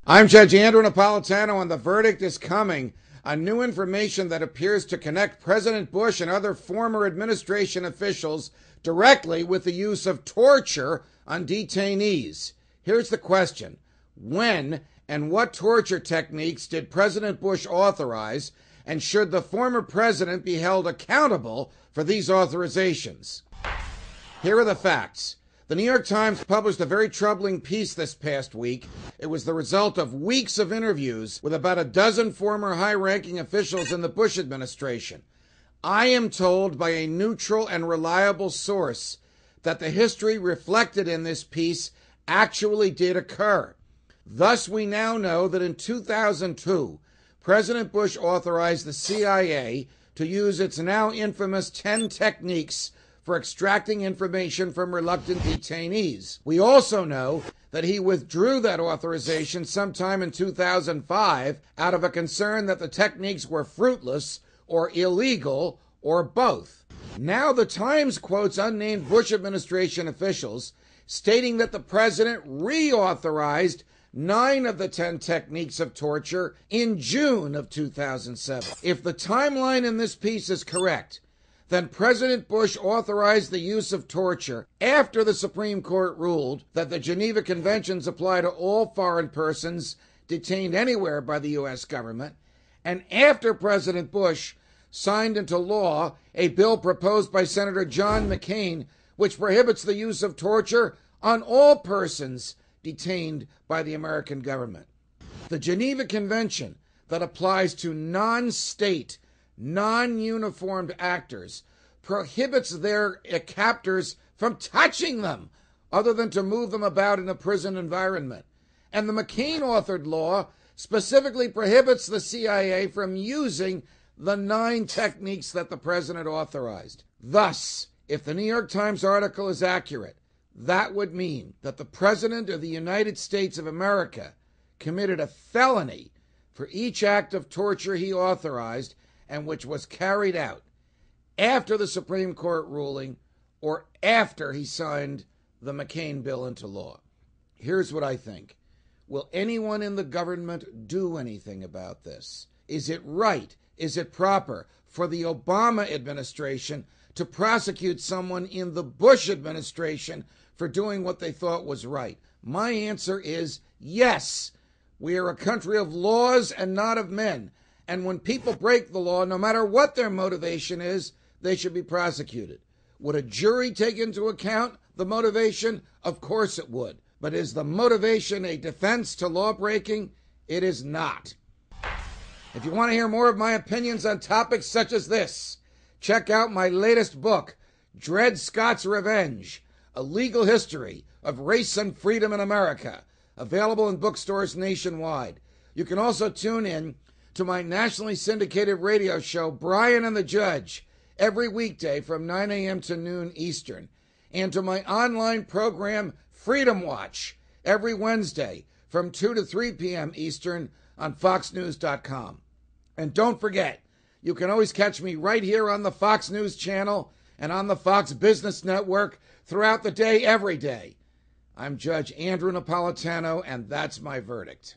I'm Judge Andrew Napolitano, and the verdict is coming on new information that appears to connect President Bush and other former administration officials directly with the use of torture on detainees. Here's the question. When and what torture techniques did President Bush authorize, and should the former president be held accountable for these authorizations? Here are the facts. The New York Times published a very troubling piece this past week. It was the result of weeks of interviews with about a dozen former high-ranking officials in the Bush administration. I am told by a neutral and reliable source that the history reflected in this piece actually did occur. Thus, we now know that in 2002, President Bush authorized the CIA to use its now infamous 10 techniques for extracting information from reluctant detainees. We also know that he withdrew that authorization sometime in 2005 out of a concern that the techniques were fruitless or illegal or both. Now the Times quotes unnamed Bush administration officials stating that the president reauthorized 9 of the 10 techniques of torture in June of 2007. If the timeline in this piece is correct, then President Bush authorized the use of torture after the Supreme Court ruled that the Geneva Conventions apply to all foreign persons detained anywhere by the U.S. government, and after President Bush signed into law a bill proposed by Senator John McCain which prohibits the use of torture on all persons detained by the American government. The Geneva Convention that applies to non-state, non-uniformed actors prohibits their captors from touching them other than to move them about in a prison environment. And the McCain-authored law specifically prohibits the CIA from using the 9 techniques that the president authorized. Thus, if the New York Times article is accurate, that would mean that the President of the United States of America committed a felony for each act of torture he authorized and which was carried out after the Supreme Court ruling or after he signed the McCain Bill into law. Here's what I think. Will anyone in the government do anything about this? Is it right? Is it proper for the Obama administration to prosecute someone in the Bush administration for doing what they thought was right? My answer is yes. We are a country of laws and not of men. And when people break the law, no matter what their motivation is, they should be prosecuted. Would a jury take into account the motivation? Of course it would. But is the motivation a defense to law breaking? It is not. If you want to hear more of my opinions on topics such as this, check out my latest book, Dred Scott's Revenge, A Legal History of Race and Freedom in America, available in bookstores nationwide. You can also tune in to my nationally syndicated radio show, Brian and the Judge, every weekday from 9 a.m. to noon Eastern, and to my online program, Freedom Watch, every Wednesday from 2 to 3 p.m. Eastern on foxnews.com. And don't forget, you can always catch me right here on the Fox News channel and on the Fox Business Network throughout the day, every day. I'm Judge Andrew Napolitano, and that's my verdict.